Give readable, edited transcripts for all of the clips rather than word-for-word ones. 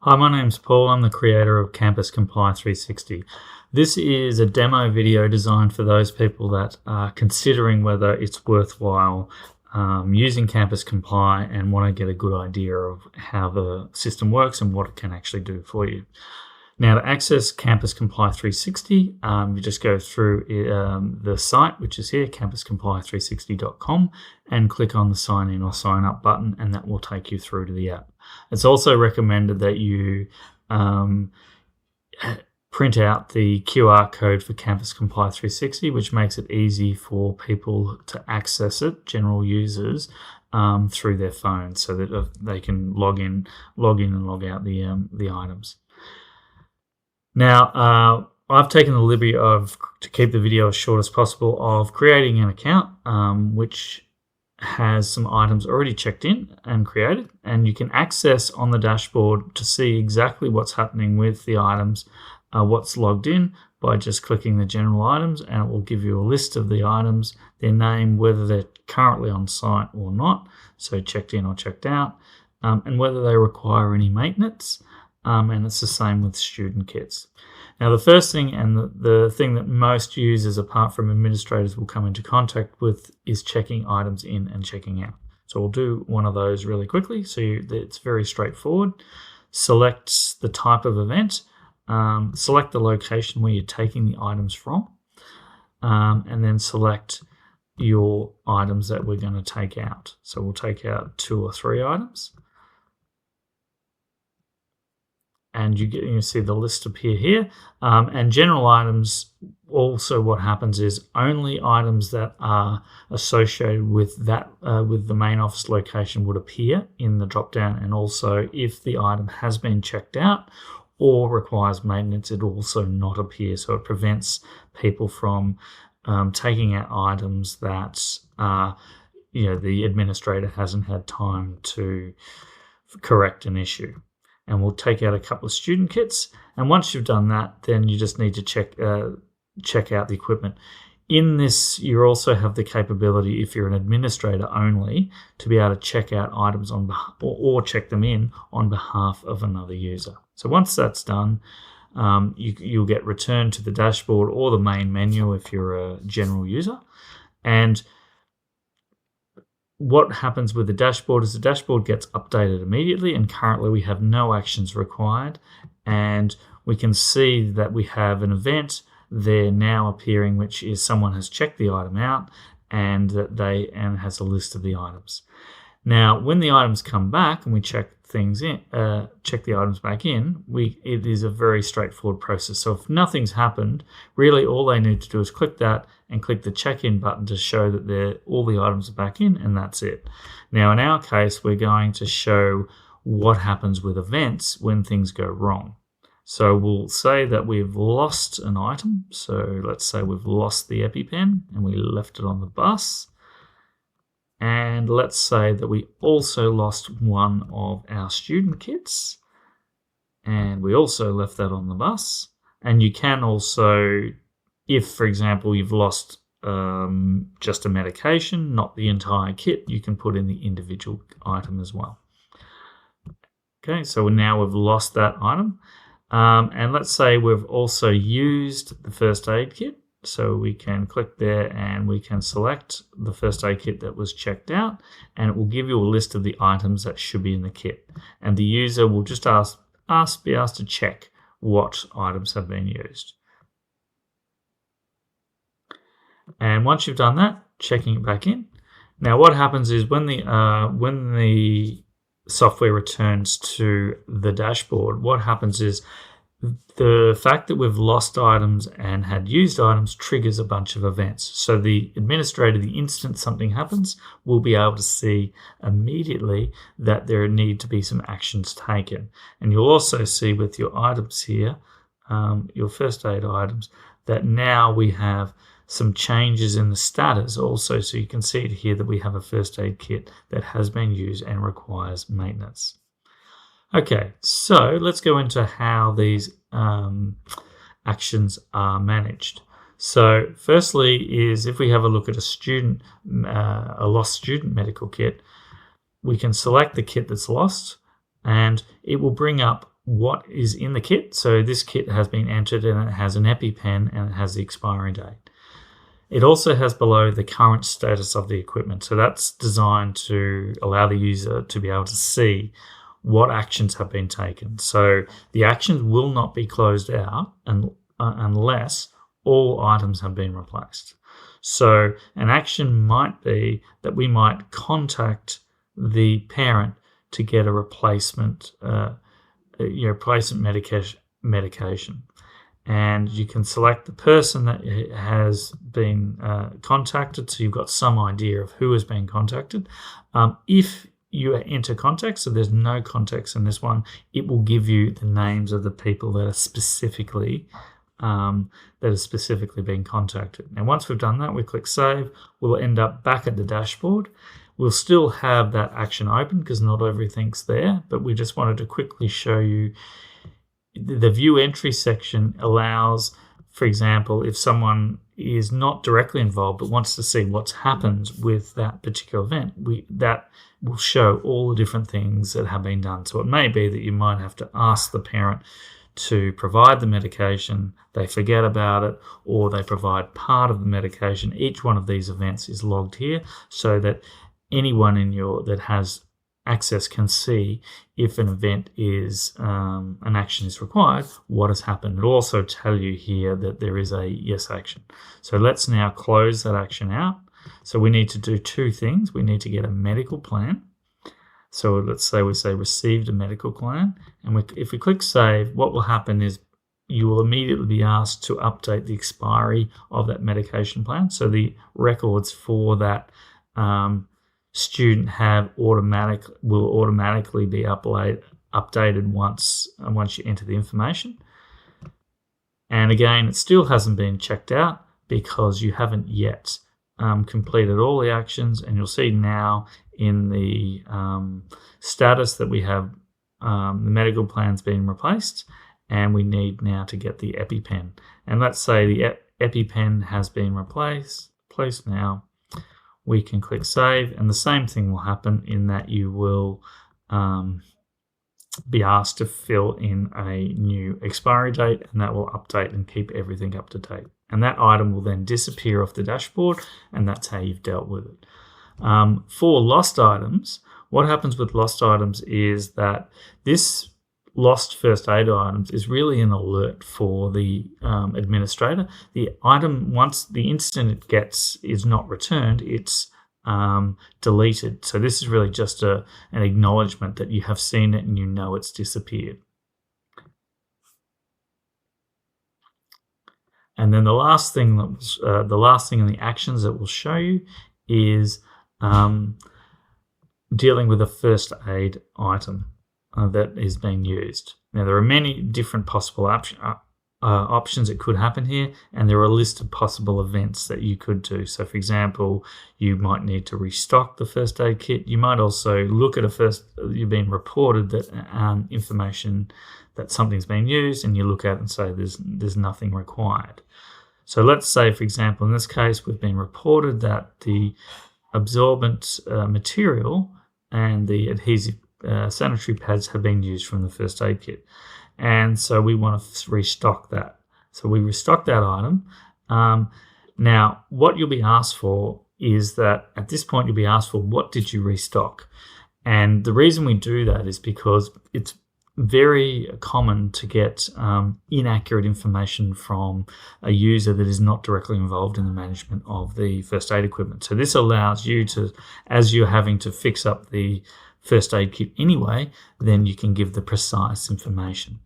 Hi, my name's Paul. I'm the creator of Campus Comply360. This is a demo video designed for those people that are considering whether it's worthwhile using Campus Comply and want to get a good idea of how the system works and what it can actually do for you. Now, to access Campus Comply360, you just go through the site, which is here, campuscomply360.com, and click on the sign in or sign up button, and that will take you through to the app. It's also recommended that you print out the QR code for Campus Comply360, which makes it easy for people to access it, general users, through their phone, so that they can log in and log out the items. Now, I've taken the liberty to keep the video as short as possible, of creating an account which has some items already checked in and created, and you can access on the dashboard to see exactly what's happening with the items, what's logged in, by just clicking the general items, and it will give you a list of the items, their name, whether they're currently on site or not, so checked in or checked out, and whether they require any maintenance. And it's the same with student kits. Now, the first thing, and the thing that most users, apart from administrators, will come into contact with is checking items in and checking out. So we'll do one of those really quickly. So it's very straightforward. Select the type of event, select the location where you're taking the items from, and then select your items that we're going to take out. So we'll take out 2 or 3 items. And you see the list appear here. And general items, also what happens is only items that are associated with that with the main office location would appear in the drop-down, and also if the item has been checked out or requires maintenance, it will also not appear. So it prevents people from taking out items that the administrator hasn't had time to correct an issue. And we'll take out a couple of student kits. And once you've done that, then you just need to check out the equipment. In this, you also have the capability, if you're an administrator only, to be able to check out items on or check them in on behalf of another user. So once that's done, you'll get returned to the dashboard or the main menu if you're a general user. And what happens with the dashboard is the dashboard gets updated immediately, and currently we have no actions required, and we can see that we have an event there now appearing, which is someone has checked the item out and has a list of the items. Now, when the items come back and we check the items back in, it is a very straightforward process. So if nothing's happened, really all they need to do is click that and click the check-in button to show that all the items are back in, and that's it. Now, in our case, we're going to show what happens with events when things go wrong. So we'll say that we've lost an item. So let's say we've lost the EpiPen and we left it on the bus. And let's say that we also lost one of our student kits, and we also left that on the bus. And you can also, if, for example, you've lost just a medication, not the entire kit, you can put in the individual item as well. Okay, so now we've lost that item. And let's say we've also used the first aid kit. So we can click there and we can select the first aid kit that was checked out, and it will give you a list of the items that should be in the kit. And the user will just be asked to check what items have been used. And once you've done that, checking it back in. Now, what happens is when the software returns to the dashboard, what happens is the fact that we've lost items and had used items triggers a bunch of events. So the administrator, the instant something happens, will be able to see immediately that there need to be some actions taken. And you'll also see with your items here, your first aid items, that now we have some changes in the status also. So you can see it here that we have a first aid kit that has been used and requires maintenance. Okay, so let's go into how these actions are managed. So firstly is if we have a look at a lost student medical kit, we can select the kit that's lost, and it will bring up what is in the kit. So this kit has been entered and it has an EpiPen and it has the expiry date. It also has below the current status of the equipment. So that's designed to allow the user to be able to see what actions have been taken. So the actions will not be closed out unless all items have been replaced. So an action might be that we might contact the parent to get a replacement medication. And you can select the person that has been contacted, so you've got some idea of who has been contacted. If you enter context, so there's no context in this one, it will give you the names of the people that are specifically been contacted. Now, once we've done that, we click Save. We'll end up back at the dashboard. We'll still have that action open because not everything's there, but we just wanted to quickly show you the view entry section allows, for example, if someone is not directly involved but wants to see what's happened with that particular event, that will show all the different things that have been done. So it may be that you might have to ask the parent to provide the medication, they forget about it, or they provide part of the medication. Each one of these events is logged here so that anyone that has access can see if an event is an action is required, what has happened. It'll also tell you here that there is a yes action. So let's now close that action out. So we need to do two things. We need to get a medical plan. So let's say we say received a medical plan, and if we click save, what will happen is you will immediately be asked to update the expiry of that medication plan. So the records for that student will automatically be updated once you enter the information. And again, it still hasn't been checked out because you haven't yet completed all the actions. And you'll see now in the status that we have the medical plan's been replaced, and we need now to get the EpiPen. And let's say the EpiPen has been replaced now. We can click save, and the same thing will happen in that you will be asked to fill in a new expiry date, and that will update and keep everything up to date. And that item will then disappear off the dashboard, and that's how you've dealt with it. For lost items, what happens with lost items is that this lost first aid items is really an alert for the administrator. The item, once the instant it gets is not returned, it's deleted. So this is really just an acknowledgement that you have seen it and you know it's disappeared. And then the last thing in the actions that we'll show you is dealing with a first aid item that is being used. Now, there are many different possible options that could happen here, and there are a list of possible events that you could do. So, for example, you might need to restock the first aid kit. You might also look at you've been reported that information that something's been used, and you look at it and say there's nothing required. So let's say, for example, in this case, we've been reported that the absorbent material and the adhesive sanitary pads have been used from the first aid kit. And so we want to restock that. So we restock that item. Now, what you'll be asked for is that at this point, you'll be asked for what did you restock? And the reason we do that is because it's very common to get inaccurate information from a user that is not directly involved in the management of the first aid equipment. So this allows you to, as you're having to fix up the first aid kit anyway, then you can give the precise information.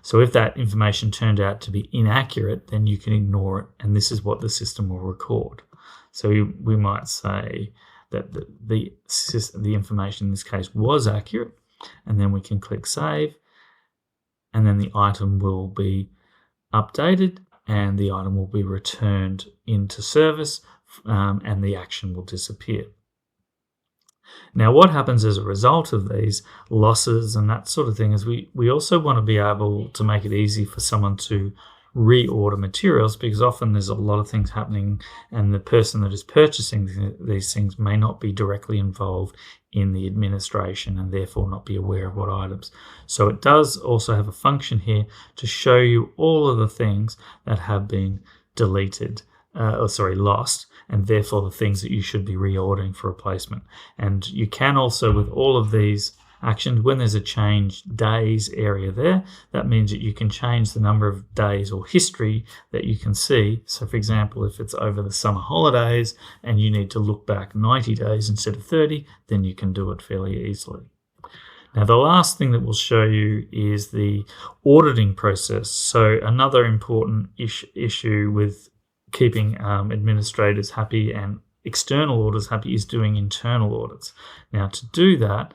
So if that information turned out to be inaccurate, then you can ignore it, and this is what the system will record. So we might say that the information in this case was accurate, and then we can click save, and then the item will be updated and the item will be returned into service, and the action will disappear. Now, what happens as a result of these losses and that sort of thing is we also want to be able to make it easy for someone to reorder materials, because often there's a lot of things happening and the person that is purchasing these things may not be directly involved in the administration and therefore not be aware of what items. So it does also have a function here to show you all of the things that have been deleted, lost, and therefore the things that you should be reordering for replacement. And you can also, with all of these actions, when there's a change days area there, that means that you can change the number of days or history that you can see. So for example, if it's over the summer holidays and you need to look back 90 days instead of 30, then you can do it fairly easily. Now, the last thing that we'll show you is the auditing process. So another important issue with keeping administrators happy and external auditors happy is doing internal audits. Now, to do that,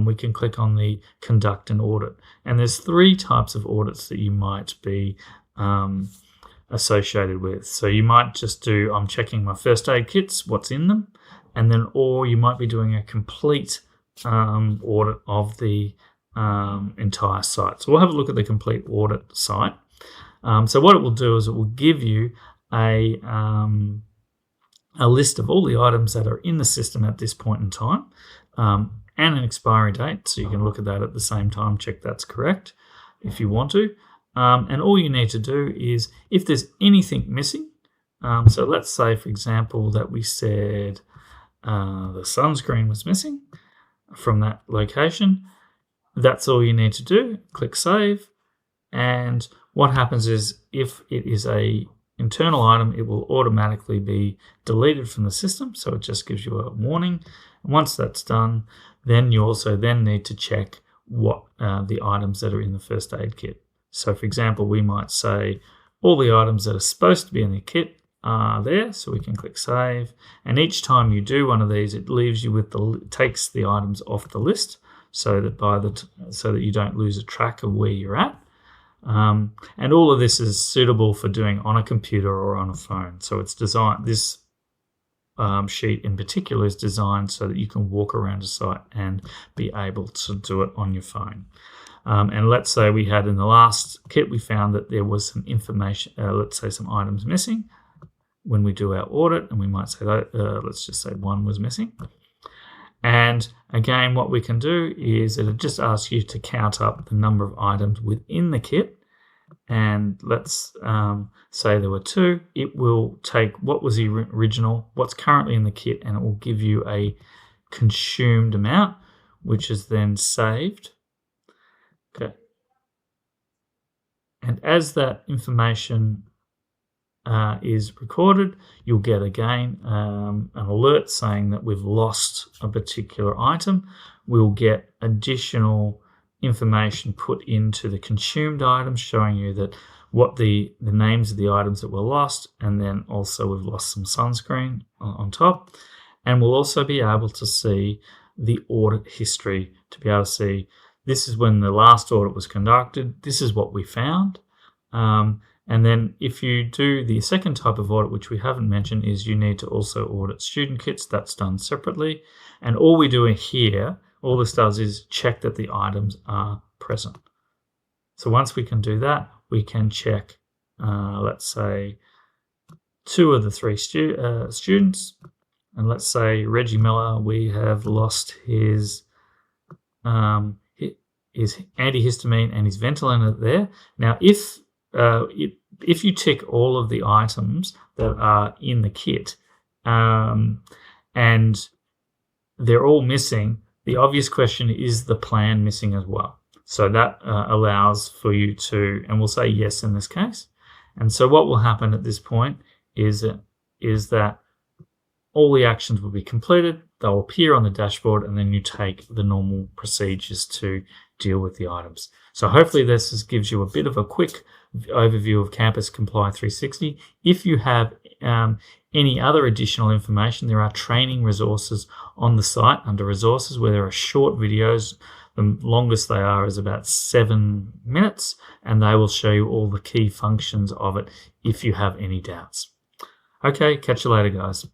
we can click on the conduct an audit. And there's 3 types of audits that you might be associated with. So you might just do, I'm checking my first aid kits, what's in them, and then, or you might be doing a complete audit of the entire site. So we'll have a look at the complete audit site. So what it will do is it will give you a list of all the items that are in the system at this point in time, and an expiry date, so you can look at that at the same time, check that's correct if you want to. And all you need to do is, if there's anything missing, so let's say, for example, that we said the sunscreen was missing from that location, that's all you need to do. Click Save, and what happens is, if it is a internal item, it will automatically be deleted from the system, so it just gives you a warning. And once that's done, then you also then need to check what the items that are in the first aid kit. So for example, we might say all the items that are supposed to be in the kit are there, so we can click Save. And each time you do one of these, it leaves you with takes the items off the list, so that so that you don't lose a track of where you're at. And all of this is suitable for doing on a computer or on a phone. So it's designed, this sheet in particular is designed so that you can walk around a site and be able to do it on your phone. And let's say we had in the last kit, we found that there was some information, let's say some items missing when we do our audit, and we might say that, let's just say 1 was missing. And again, what we can do is it'll just ask you to count up the number of items within the kit. And let's say there were 2. It will take what was the original, what's currently in the kit, and it will give you a consumed amount, which is then saved. Okay. And as that information is recorded, you'll get again an alert saying that we've lost a particular item. We'll get additional information put into the consumed items, showing you that what the names of the items that were lost, and then also we've lost some sunscreen on top. And we'll also be able to see the audit history, to be able to see this is when the last audit was conducted, this is what we found. And then if you do the second type of audit, which we haven't mentioned, is you need to also audit student kits. That's done separately. And all we do here, all this does is check that the items are present. So once we can do that, we can check, let's say, 2 of the 3 students. And let's say Reggie Miller, we have lost his antihistamine and his Ventolin there. Now, if you tick all of the items that are in the kit and they're all missing, the obvious question is the plan missing as well. So that allows for you to, and we'll say yes in this case. And so what will happen at this point is that all the actions will be completed, they'll appear on the dashboard, and then you take the normal procedures to deal with the items. So hopefully this gives you a bit of a quick overview of Campus Comply360. If you have any other additional information, there are training resources on the site under resources where there are short videos. The longest they are is about 7 minutes, and they will show you all the key functions of it if you have any doubts. Okay, catch you later, guys.